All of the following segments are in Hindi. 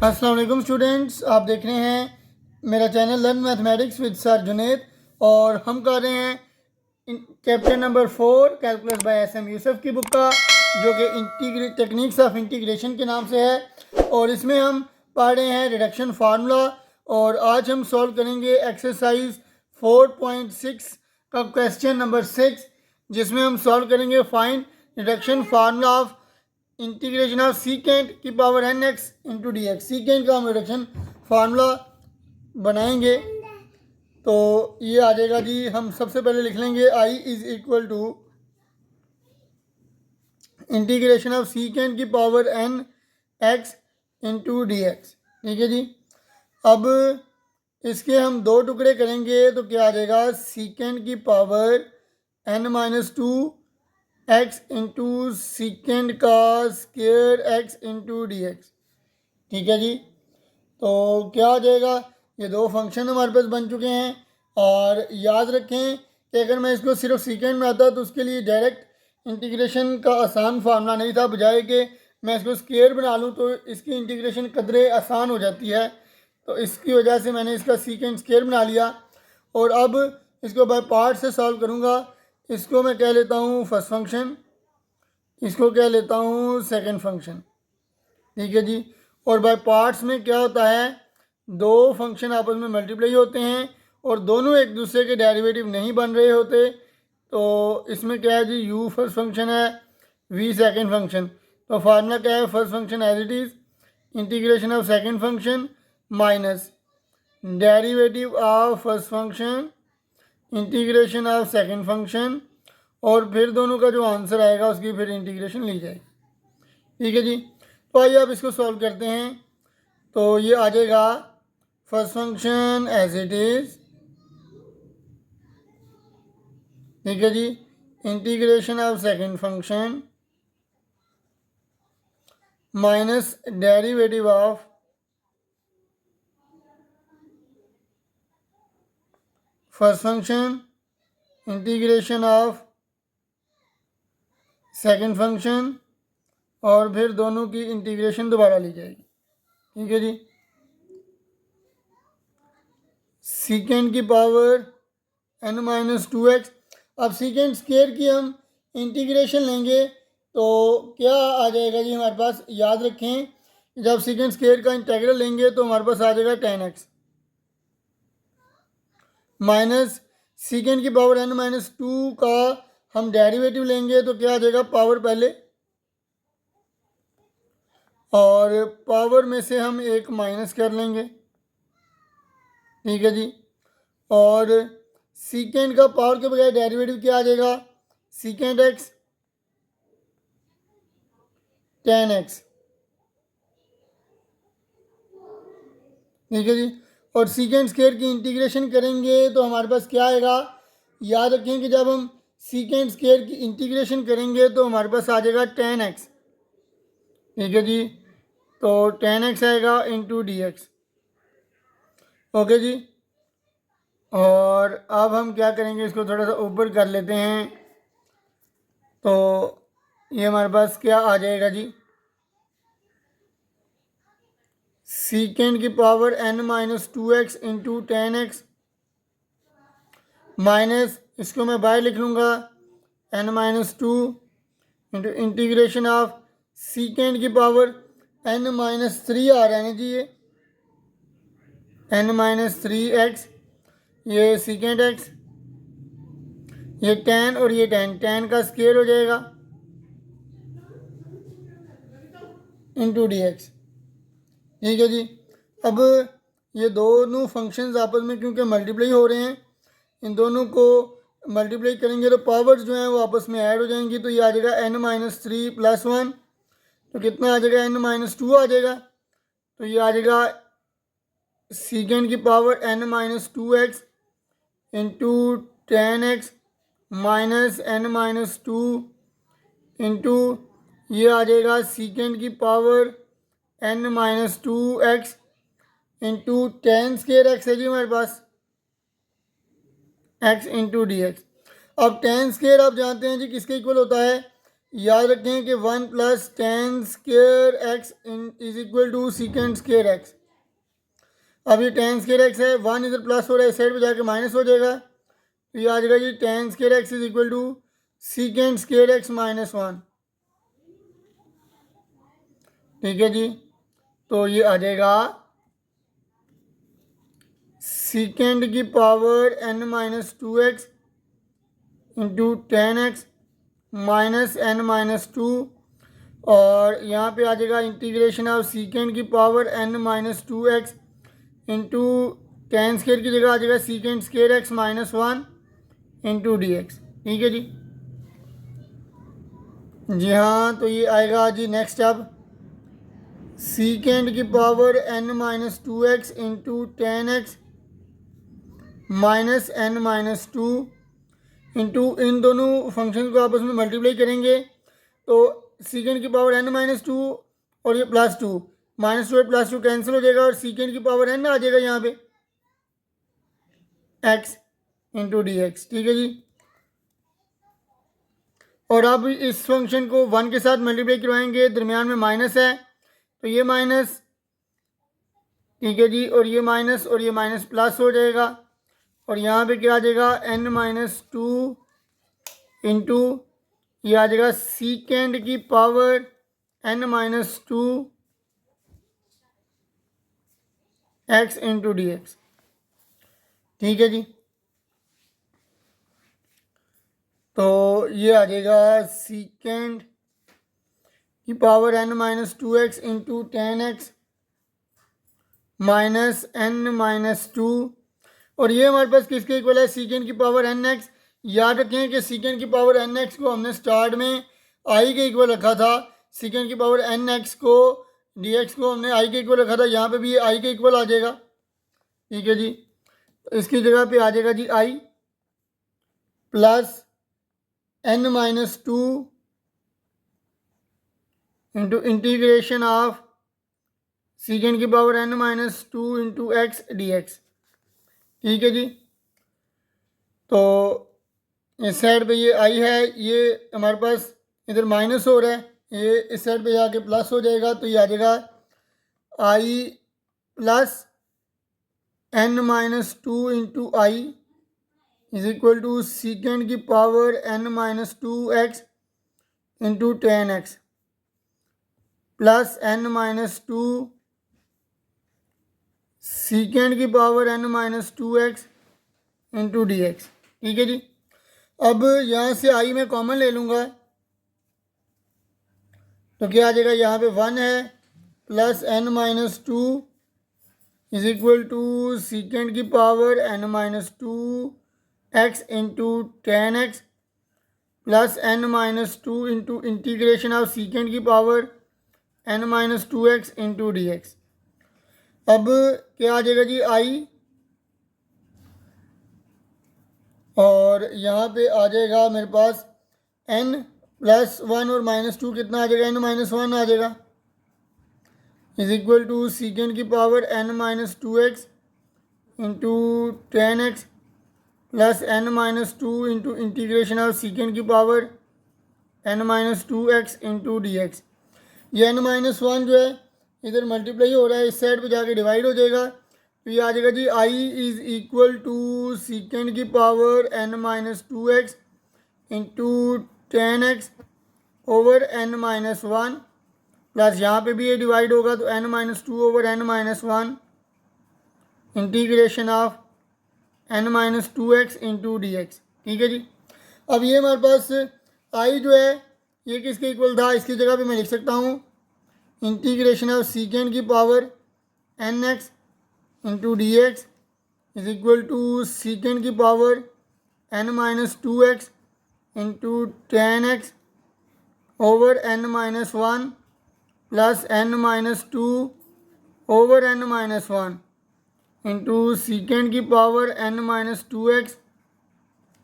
अस्सलाम वालेकुम स्टूडेंट्स, आप देख रहे हैं मेरा channel learn mathematics with sir Junaid और हम कर रहे हैं chapter number 4 calculus by S M Yusuf की बुक का, जो कि टेक्निक्स ऑफ इंटीग्रेशन के नाम से है। और इसमें हम पढ़ रहे हैं रिडक्शन फार्मूला। और आज हम सॉल्व करेंगे एक्सरसाइज 4.6 का क्वेश्चन नंबर 6, जिसमें हम सॉल्व करेंगे find reduction formula of integration of secant की power n x into d x. Secant का हम रिडक्शन फार्मूला बनाएंगे। तो ये आ जाएगा जी, हम सबसे पहले लिख लेंगे I is equal to integration of secant की power n x into d x. ठीक है जी। अब इसके हम दो टुकड़े करेंगे तो क्या आ जाएगा, सीकेंट की पावर n-2 एक्स इंटू सीकेंड का square x into d x. ठीक है जी। तो क्या हो जाएगा, ये दो फंक्शन हमारे पास बन चुके हैं। और याद रखें कि अगर मैं इसको सिर्फ सीकेंड में आता तो उसके लिए डायरेक्ट इंटीग्रेशन का आसान फार्मूला नहीं था, बजाय कि मैं इसको स्क्वायर बना लूँ तो इसकी इंटीग्रेशन कदरे आसान हो जाती है। तो इसकी वजह से मैंने इसका सीकेंड स्क्वायर बना लिया। और अब इसको बाय पार्ट से सॉल्व करूँगा। इसको मैं कह लेता हूँ फर्स्ट फंक्शन, इसको कह लेता हूँ सेकंड फंक्शन। ठीक है जी। और बाय पार्ट्स में क्या होता है, दो फंक्शन आपस में मल्टीप्लाई होते हैं और दोनों एक दूसरे के डेरिवेटिव नहीं बन रहे होते। तो इसमें क्या है जी, यू फर्स्ट फंक्शन है, वी सेकंड फंक्शन। तो फार्मूला क्या है, first function as it is integration of second function minus derivative of first function integration of second function, और फिर दोनों का जो आंसर आएगा उसकी फिर इंटीग्रेशन ली जाएगी। ठीक है जी। तो आइए अब इसको सॉल्व करते हैं। तो ये आ जाएगा first function as it is, ठीक है जी, integration of second function minus derivative of first function integration of second function, और फिर दोनों की इंटीग्रेशन दोबारा ली जाएगी। ठीक है जी। सीकेंड की पावर n-2x। अब सीकेंड स्क्वायर की हम इंटीग्रेशन लेंगे तो क्या आ जाएगा जी हमारे पास, याद रखें जब सीकेंड स्क्वायर का इंटीग्रल लेंगे तो हमारे पास आ जाएगा 10x माइनस सीकेंड की पावर n-2 का हम डेरिवेटिव लेंगे तो क्या आ जाएगा, पावर पहले और पावर में से हम एक माइनस कर लेंगे। ठीक है जी। और सीकेंड का पावर के बजाय डेरिवेटिव क्या आ जाएगा, सीकेंड एक्स 10x। ठीक है जी। और सीकेंड स्क्वायर की इंटीग्रेशन करेंगे तो हमारे पास क्या आएगा, याद रखें कि जब हम सीकेंड स्क्वायर की इंटीग्रेशन करेंगे तो हमारे पास आ जाएगा 10x। ठीक है जी। तो 10x आएगा इंटू डी एक्स। ओके जी। और अब हम क्या करेंगे, इसको थोड़ा सा ऊपर कर लेते हैं। तो ये हमारे पास क्या आ जाएगा जी, सीकेंड की power n-2x into 10x minus, इसको मैं बाहर लिख लूँगा, n-2 into integration of secant की पावर n-3 आ रहा है ना जी, ये n-3x, ये सीकेंड x, ये 10 और ये 10 का स्क्वायर हो जाएगा इंटू डी एक्स। ठीक है जी। अब ये दोनों फंक्शंस आपस में क्योंकि मल्टीप्लाई हो रहे हैं, इन दोनों को मल्टीप्लाई करेंगे तो पावर्स जो हैं वो आपस में ऐड हो जाएंगी। तो ये आ जाएगा n-3 + 1, तो कितना आ जाएगा, n-2 आ जाएगा। तो ये आ जाएगा सीकेंड की power n-2x into 10x minus n-2 into ये आ जाएगा सीकेंड की power n-2x into 10 square x है जी हमारे पास, x इंटू डी एक्स। अब 10 स्क्वायर आप जानते हैं जी किसके इक्वल होता है, याद रखें कि 1 plus tan square x is equal to सीकेंड square x. अब ये टेन स्क्र एक्स है, 1 इधर प्लस हो रहा है, इस साइड पे जाके माइनस हो जाएगा, तो ये आ जाएगा जी tan square x is equal to सीकेंड square x minus 1। ठीक है जी, तो ये आ जाएगा सीकेंड की power n minus two x into tan x minus n minus to, और यहाँ पे आ जाएगा इंटीग्रेशन ऑफ सीकेंड की power n minus two x into ten square की जगह आ जाएगा सीकेंड square x minus 1 into d x. ठीक है जी, जी हाँ, तो ये आएगा जी नेक्स्ट। अब सीकेंड की power n minus two x into tan x minus n minus two into इन दोनों फंक्शन को आपस में मल्टीप्लाई करेंगे तो सीकेंड की पावर n माइनस टू और ये प्लस टू, माइनस टू और प्लस टू कैंसिल हो जाएगा और सीकेंड की पावर n आ जाएगा यहाँ पे x इंटू डी एक्स। ठीक है जी, और अब इस फंक्शन को 1 के साथ मल्टीप्लाई करवाएंगे, दरमियान में माइनस है तो ये माइनस, ठीक है जी, और ये माइनस प्लस हो जाएगा, और यहाँ पे क्या आ जाएगा n माइनस टू इंटू ये आ जाएगा सीकेंड की power n minus two x into d x. ठीक है जी, तो ये आ जाएगा सीकेंड की power n minus two x into tan x minus n minus to, और ये हमारे पास किसके इक्वल है, सीकेंड की पावर एन एक्स। याद रखें कि सीकेंड की पावर एन एक्स को हमने स्टार्ट में आई के इक्वल रखा था, सीकेंड की पावर एन एक्स को डी एक्स को हमने आई के इक्वल रखा था, यहाँ पे भी ये आई के इक्वल आ जाएगा। ठीक है जी, तो इसकी जगह पे आ जाएगा जी I plus n minus two into integration of secant की power n minus two into x d x. ठीक है जी, तो इस साइड पे ये आई है, ये हमारे पास इधर माइनस हो रहा है, ये इस साइड पे जाके प्लस हो जाएगा, तो ये आ जाएगा I plus n minus two into I is equal to secant की power n minus two x into tan x plus n minus two secant की power n minus two x into d x. ठीक है जी, अब यहाँ से आई मैं कॉमन ले लूँगा तो क्या आ जाएगा, यहाँ पे 1 है plus n minus two is equal to secant की power n minus two x into tan x plus n minus two into integration of secant की power n minus two x into d x. अब क्या आ जाएगा जी आई, और यहाँ पे आ जाएगा मेरे पास n प्लस 1 और माइनस टू कितना आ जाएगा, n माइनस 1 आ जाएगा इज इक्वल टू सीकेंड की power n minus two x into tan x plus n minus two into integration of secant की power n minus two x into d x. ये n माइनस 1 जो है इधर मल्टीप्लाई हो रहा है, इस साइड पे जाके डिवाइड हो जाएगा, तो ये आ जाएगा जी आई इज इक्वल टू सीकेंड की power n minus two x into tan x over n minus 1 plus यहाँ पे भी ये डिवाइड होगा तो n minus two over n minus 1 integration of n minus two x into d x. ठीक है जी, अब ये हमारे पास आई जो है ये किसके इक्वल था, इसकी जगह पे मैं लिख सकता हूँ इंटीग्रेशन ऑफ सीकेंड की power n x into d x is equal to secant की power n minus two x into tan x over n minus 1 plus n minus two over n minus 1 into secant की power n minus two x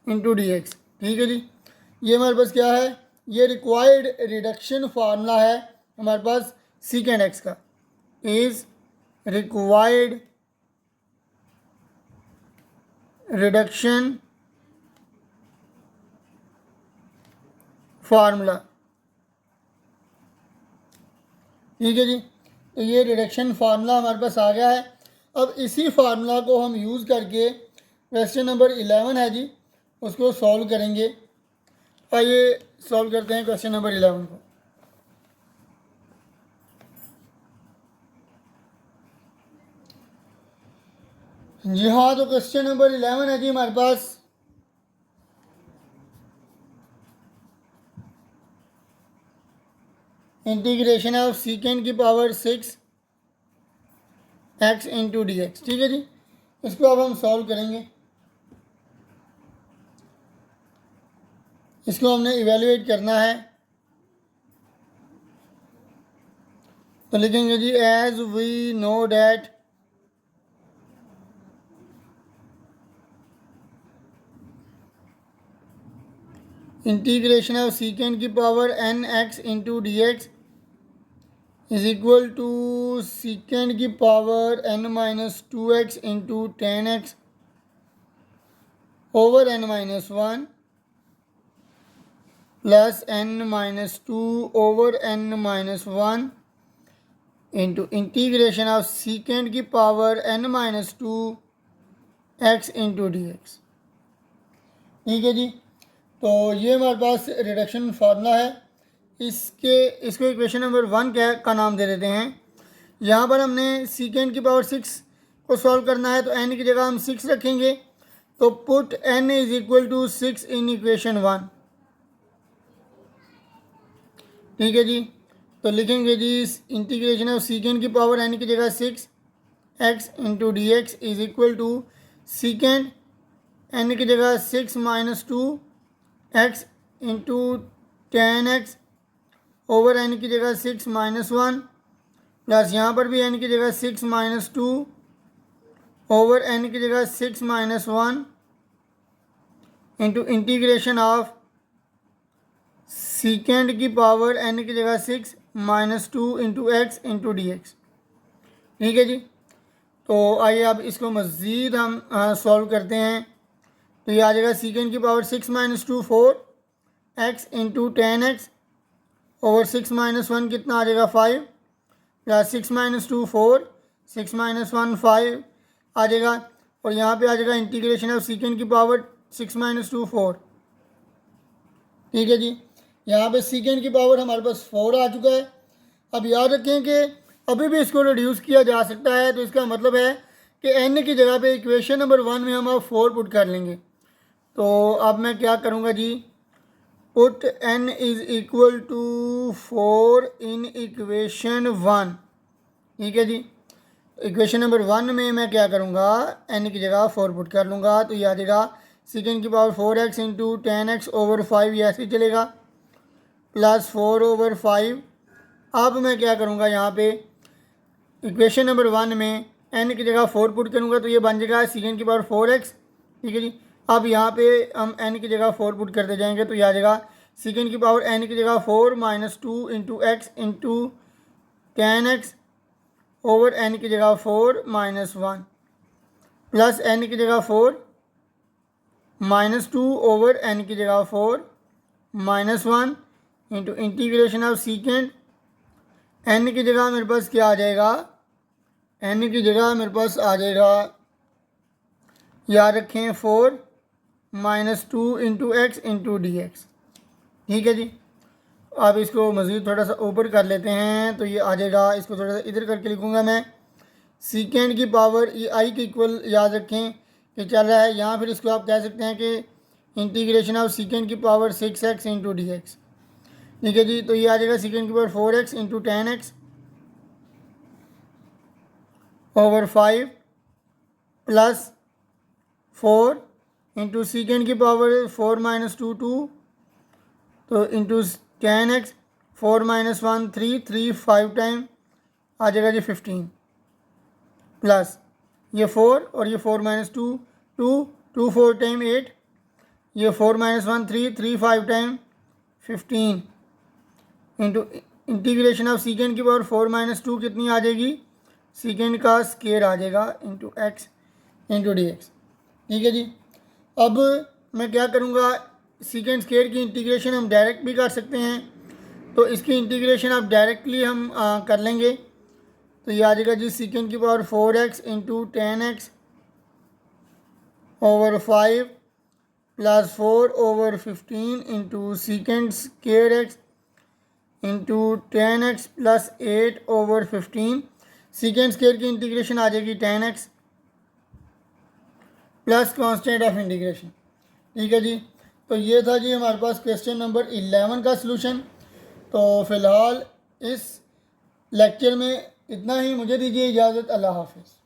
into d x. ठीक है जी, ये हमारे पास क्या है, ये रिक्वायर्ड रिडक्शन फार्मूला है हमारे पास सीकेंड एक्स का, इज रिक्वायर्ड रिडक्शन फार्मूला ठीक है जी। तो ये रिडक्शन फार्मूला हमारे पास आ गया है। अब इसी फार्मूला को हम यूज़ करके क्वेश्चन नंबर 11 है जी, उसको सॉल्व करेंगे। आइए सॉल्व करते हैं क्वेश्चन नंबर 11 को। जी हाँ, तो क्वेश्चन नंबर 11 है जी हमारे पास। इंटीग्रेशन ऑफ सीकेंड की power 6 x into d x. ठीक है जी, इसको अब हम सॉल्व करेंगे। इसको हमने इवेलुएट करना है, तो लिखेंगे जी as we know that integration of secant की power n x into d x is equal to secant की power n minus 2x into 10x over n minus 1 plus n minus 2 over n minus 1 into integration of secant की power n minus 2 x into d x. ठीक है जी, तो ये हमारे पास रिडक्शन फार्मूला है। इसको इक्वेशन नंबर 1 का नाम दे देते हैं। यहाँ पर हमने सीकेंड की पावर 6 को सॉल्व करना है, तो n की जगह हम 6 रखेंगे। तो put n is equal to 6 in equation 1। ठीक है जी, तो लिखेंगे जी इंटीग्रेशन ऑफ सीकेंड की पावर n की जगह 6 x into d x is equal to sec n की जगह 6 minus 2 x into 10x over n की जगह 6 माइनस 1 प्लस यहाँ पर भी n की जगह 6 माइनस 2 ओवर n की जगह 6 minus 1 into integration of secant की पावर n की जगह 6 minus 2 into x into d x. ठीक है जी, तो आइए अब इसको मज़ीद हम सॉल्व करते हैं। तो ये आ जाएगा सीकेंड की power 6 minus 2 4x into 10x over 6 minus 1 कितना आ जाएगा 5 प्लस 6 माइनस 2 4 6 माइनस 1 5 आ जाएगा। और यहाँ पे आ जाएगा इंटीग्रेशन ऑफ सीकेंड की पावर 6 माइनस 2 4। ठीक है जी, यहाँ पे सीकेंड की पावर हमारे पास 4 आ चुका है। अब याद रखें कि अभी भी इसको रिड्यूस किया जा सकता है, तो इसका मतलब है कि n की जगह पे इक्वेशन नंबर 1 में हम अब 4 पुट कर लेंगे। तो अब मैं क्या करूँगा जी, put n is equal to 4 in equation 1। ठीक है जी, इक्वेशन नंबर 1 में मैं क्या करूँगा, n की जगह 4 पुट कर लूँगा। तो ये आ जाएगा सीकेंड की power 4x into 10x over 5, ये ऐसे ही चलेगा, प्लस 4 ओवर 5। अब मैं क्या करूँगा, यहाँ पे इक्वेशन नंबर 1 में n की जगह 4 पुट करूँगा, तो ये बन जाएगा सीकेंड की पावर 4x। ठीक है जी, अब यहाँ पे हम n की जगह 4 पुट करते जाएंगे, तो ये आ जाएगा सीकेंड की पावर n की जगह 4 minus 2 into x into 10x over n की जगह 4 माइनस 1 प्लस n की जगह 4 माइनस 2 ओवर n की जगह 4 minus 1 into integration of सीकेंड n की जगह मेरे पास क्या आ जाएगा, n की जगह मेरे पास आ जाएगा, याद रखें 4 minus 2 into x into d x. ठीक है जी, अब इसको मज़ीद थोड़ा सा ऊपर कर लेते हैं, तो ये आ जाएगा, इसको थोड़ा सा इधर करके लिखूँगा मैं। सीकेंड की पावर ये आई के इक्वल याद रखें कि चल रहा है यहाँ, फिर इसको आप कह सकते हैं कि इंटीग्रेशन ऑफ सीकेंड की power 6x into d x. ठीक है जी, तो ये आ जाएगा सीकेंड की power 4x into 10x over 5 plus 4 into secant की पावर 4 माइनस 2 2, तो इंटू 10x 4 माइनस 1 3 3 5 टाइम आ जाएगा जी 15 प्लस ये 4 और ये 4 माइनस 2 2 2 4 टाइम 8, ये 4 minus 1 3 3 5 time 15 into integration of secant की पावर 4 माइनस 2 कितनी आ जाएगी, सीकेंड का स्केयर आ जाएगा into x into d x. ठीक है जी, अब मैं क्या करूँगा, सीकेंड स्केयर की इंटीग्रेशन हम डायरेक्ट भी कर सकते हैं। तो इसकी इंटीग्रेशन आप डायरेक्टली हम कर लेंगे। तो ये आ जाएगा जी सीकेंड की power 4x into 10x over 5 plus 4 over 15 into secant square x into 10x plus 8 over 15। Secant square की इंटीग्रेशन आ जाएगी 10x plus constant of integration. ठीक है जी। तो ये था जी हमारे पास क्वेश्चन नंबर 11 का सलूशन। तो फ़िलहाल इस लेक्चर में इतना ही। मुझे दीजिए इजाज़त। अल्लाह हाफिज़।